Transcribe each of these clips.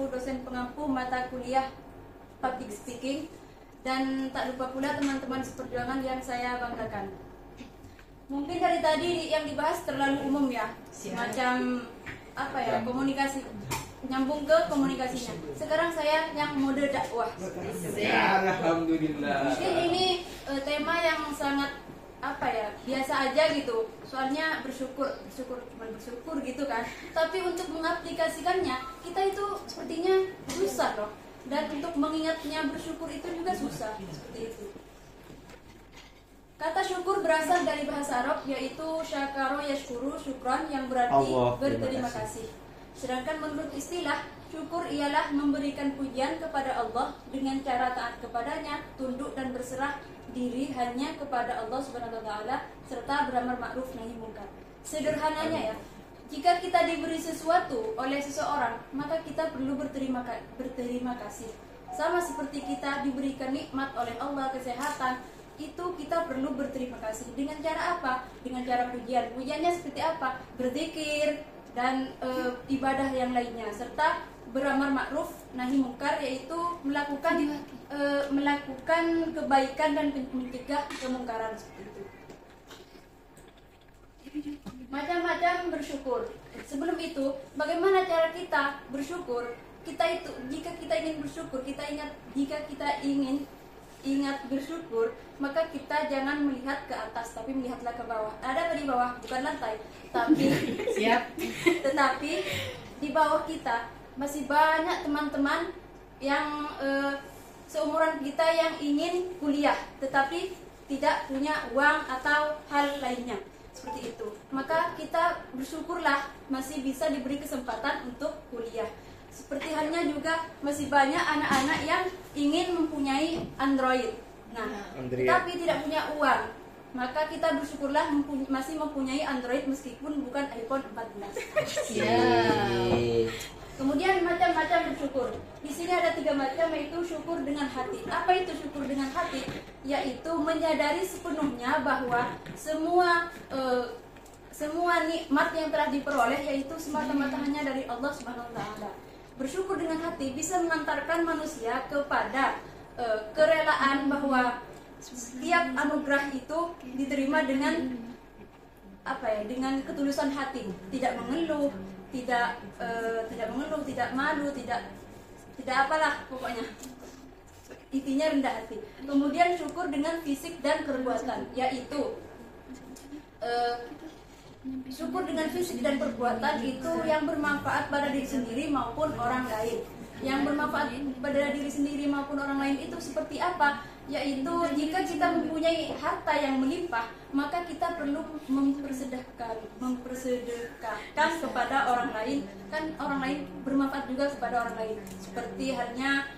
selaku dosen pengampu mata kuliah Public Speaking, dan tak lupa pula teman-teman seperjuangan yang saya banggakan. Mungkin dari tadi yang dibahas terlalu umum ya, semacam apa ya, komunikasi, nyambung ke komunikasinya. Sekarang saya yang mode dakwah. Alhamdulillah. Mungkin ini tema yang sangat apa ya, biasa aja gitu. Soalnya bersyukur gitu kan. Tapi untuk mengaplikasikannya kita itu sepertinya susah loh. Dan untuk mengingatnya bersyukur itu juga susah, seperti itu. Kata syukur berasal dari bahasa Arab, yaitu syakaro yashkuru, syukran, yang berarti berterima kasih. Sedangkan menurut istilah, syukur ialah memberikan pujian kepada Allah dengan cara taat kepadanya, tunduk dan berserah diri hanya kepada Allah Subhanahu wa taala, serta beramar ma'ruf nahi munkar. Sederhananya ya, jika kita diberi sesuatu oleh seseorang, maka kita perlu berterima kasih. Sama seperti kita diberikan nikmat oleh Allah, kesehatan, itu kita perlu berterima kasih. Dengan cara apa? Dengan cara pujian. Pujiannya seperti apa? Berzikir dan ibadah yang lainnya, serta beramar ma'ruf nahi munkar, yaitu melakukan kebaikan dan mencegah kemungkaran, seperti itu. Macam-macam bersyukur. Sebelum itu, bagaimana cara kita bersyukur? Jika kita ingin bersyukur, jika kita ingin ingat bersyukur, maka kita jangan melihat ke atas, tapi melihatlah ke bawah. Ada apa di bawah? Bukan lantai, tapi tetapi di bawah kita masih banyak teman-teman yang seumuran kita yang ingin kuliah, tetapi tidak punya uang atau hal lainnya. Seperti itu. Maka kita bersyukurlah masih bisa diberi kesempatan untuk kuliah. Seperti halnya juga masih banyak anak-anak yang ingin mempunyai Android. Tetapi tidak punya uang. Maka kita bersyukurlah masih mempunyai Android meskipun bukan iPhone 14. Kemudian macam-macam bersyukur. Di sini ada 3 macam, yaitu syukur dengan hati. Apa itu syukur dengan hati? Yaitu menyadari sepenuhnya bahwa semua nikmat yang telah diperoleh yaitu semata-mata hanya dari Allah Subhanahu wa taala. Bersyukur dengan hati bisa mengantarkan manusia kepada kerelaan bahwa setiap anugerah itu diterima dengan dengan ketulusan hati, tidak mengeluh, tidak malu, tidak apalah pokoknya. Intinya rendah hati. Kemudian syukur dengan fisik dan perbuatan, yaitu syukur dengan fisik dan perbuatan itu yang bermanfaat pada diri sendiri maupun orang lain. Yang bermanfaat pada diri sendiri maupun orang lain itu seperti apa? Yaitu jika kita mempunyai harta yang melimpah, maka kita perlu mempersedekahkan kepada orang lain. Kan orang lain bermanfaat juga kepada orang lain. Seperti halnya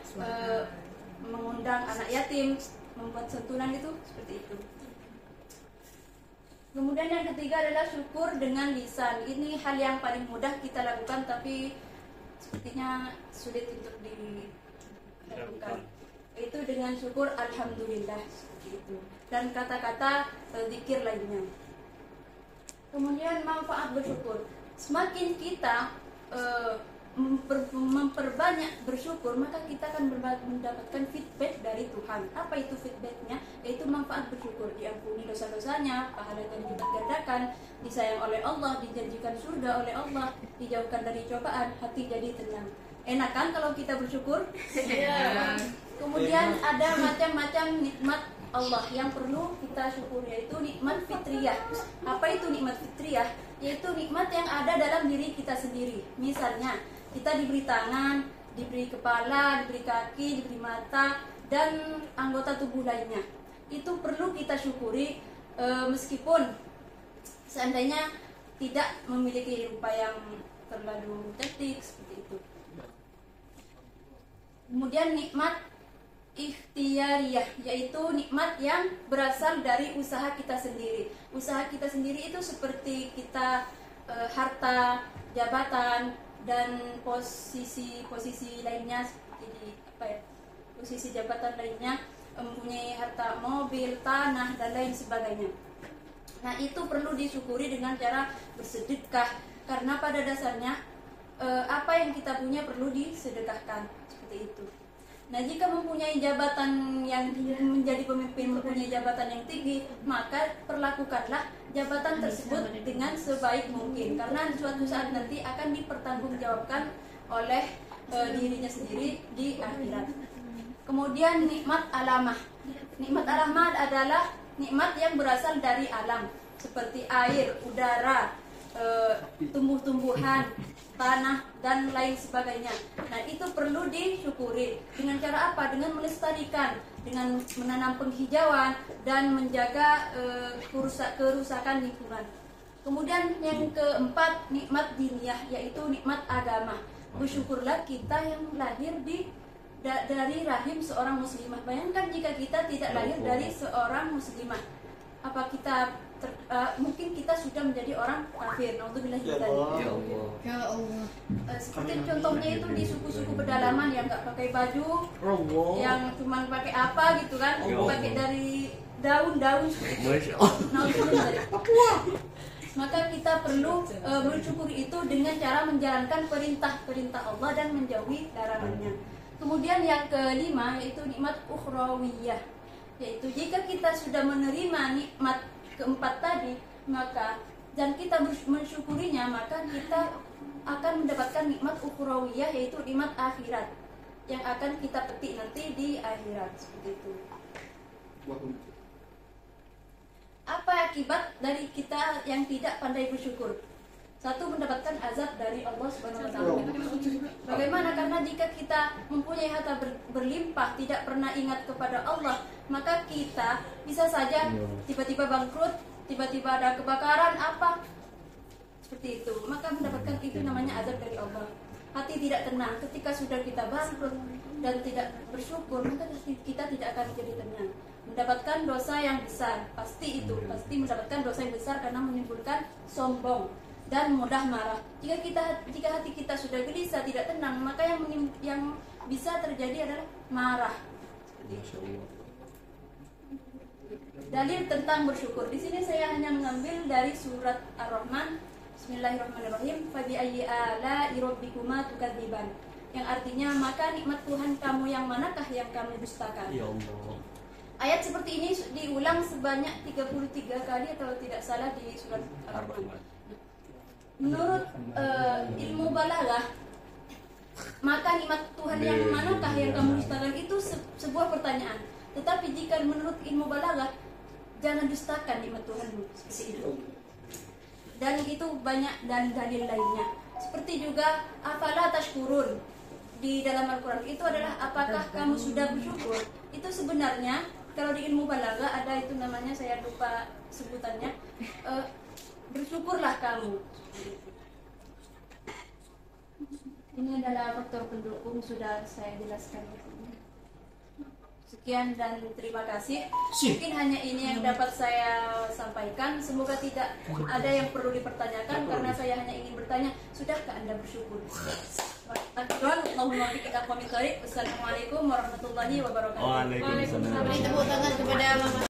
mengundang anak yatim, membuat santunan, itu seperti itu. Kemudian yang ketiga adalah syukur dengan lisan. Ini hal yang paling mudah kita lakukan, tapi sepertinya sulit untuk dilakukan. Itu dengan syukur alhamdulillah, seperti itu. Dan kata-kata zikir lainnya. Kemudian manfaat bersyukur. Semakin kita memperbanyak bersyukur, maka kita akan mendapatkan feedback dari Tuhan. Apa itu feedbacknya? Yaitu manfaat bersyukur. Diampuni dosa-dosanya, pahalanya dilipat gandakan, disayang oleh Allah, dijanjikan surga oleh Allah, dijauhkan dari cobaan, hati jadi tenang. Enak kan kalau kita bersyukur? Ya. Kemudian ada macam-macam nikmat Allah yang perlu kita syukur, yaitu nikmat fitriyah. Apa itu nikmat fitriyah? Yaitu nikmat yang ada dalam diri kita sendiri. Misalnya, kita diberi tangan, diberi kepala, diberi kaki, diberi mata, dan anggota tubuh lainnya. Itu perlu kita syukuri meskipun seandainya tidak memiliki rupa yang terlalu cantik, seperti itu. Kemudian nikmat ikhtiyariyah, yaitu nikmat yang berasal dari usaha kita sendiri. Usaha kita sendiri itu seperti kita harta, jabatan, dan posisi lainnya, seperti posisi jabatan lainnya, mempunyai harta, mobil, tanah, dan lain sebagainya. Nah, itu perlu disyukuri dengan cara bersedekah, karena pada dasarnya apa yang kita punya perlu disedekahkan, seperti itu. Nah, jika mempunyai jabatan yang menjadi pemimpin, mempunyai jabatan yang tinggi, maka perlakukanlah jabatan tersebut dengan sebaik mungkin, karena suatu saat nanti akan dipertanggungjawabkan oleh dirinya sendiri di akhirat. Kemudian nikmat alamah. Nikmat alamah adalah nikmat yang berasal dari alam, seperti air, udara, tumbuh-tumbuhan, tanah, dan lain sebagainya. Nah, itu perlu disyukuri. Dengan cara apa? Dengan melestarikan, dengan menanam penghijauan dan menjaga kerusakan lingkungan. Kemudian yang keempat, nikmat diniyah, yaitu nikmat agama. Bersyukurlah kita yang lahir dari rahim seorang muslimah. Bayangkan jika kita tidak lahir dari seorang muslimah, apa kita mungkin kita sudah menjadi orang kafir. Naudzubillah min dzalik. Ya Allah. Seperti contohnya itu di suku-suku pedalaman yang nggak pakai baju, yang cuma pakai apa gitu kan, pakai dari daun-daun. Naudzubillah. Maka kita perlu bersyukur itu dengan cara menjalankan perintah-perintah Allah dan menjauhi larangannya. Kemudian yang kelima yaitu nikmat ukhrawiyah, yaitu jika kita sudah menerima nikmat keempat tadi, maka dan kita mensyukurinya, maka kita akan mendapatkan nikmat ukhrawiyah, yaitu nikmat akhirat yang akan kita petik nanti di akhirat, seperti itu. Apa akibat dari kita yang tidak pandai bersyukur? Satu, mendapatkan azab dari Allah Subhanahu wa taala. Bagaimana? Karena jika kita mempunyai harta berlimpah, tidak pernah ingat kepada Allah, maka kita bisa saja tiba-tiba bangkrut, tiba-tiba ada kebakaran apa seperti itu. Maka mendapatkan itu namanya azab dari Allah. Hati tidak tenang ketika sudah kita bangkrut dan tidak bersyukur, maka kita tidak akan menjadi tenang. Mendapatkan dosa yang besar, pasti mendapatkan dosa yang besar karena menimbulkan sombong dan mudah marah. Jika hati kita sudah gelisah, tidak tenang, maka yang bisa terjadi adalah marah. Dalil tentang bersyukur. Di sini saya hanya mengambil dari surat Ar-Rahman. Bismillahirrahmanirrahim. Fa bi ayyi ala'i rabbikuma tukadziban. Yang artinya, maka nikmat Tuhan kamu yang manakah yang kamu dustakan? Ya Allah. Ayat seperti ini diulang sebanyak 33 kali atau tidak salah di surat Ar-Rahman. Menurut ilmu balaghah, maka nikmat Tuhan yang manakah yang kamu dustakan itu sebuah pertanyaan. Tetapi jika menurut ilmu balaghah, jangan dustakan nikmat Tuhanmu, seperti itu. Dan itu banyak dan dalil lainnya. Seperti juga afala tashkurun di dalam Al-Quran itu adalah apakah kamu sudah bersyukur? Itu sebenarnya kalau di ilmu balaghah ada itu namanya, saya lupa sebutannya, bersyukurlah kamu. Ini adalah faktor pendukung, sudah saya jelaskan. Sekian dan terima kasih. Mungkin hanya ini yang dapat saya sampaikan. Semoga tidak ada yang perlu dipertanyakan, karena saya hanya ingin bertanya, sudahkah Anda bersyukur? Assalamualaikum warahmatullahi wabarakatuh. Waalaikumsalam. Tepuk tangan kepada Mama.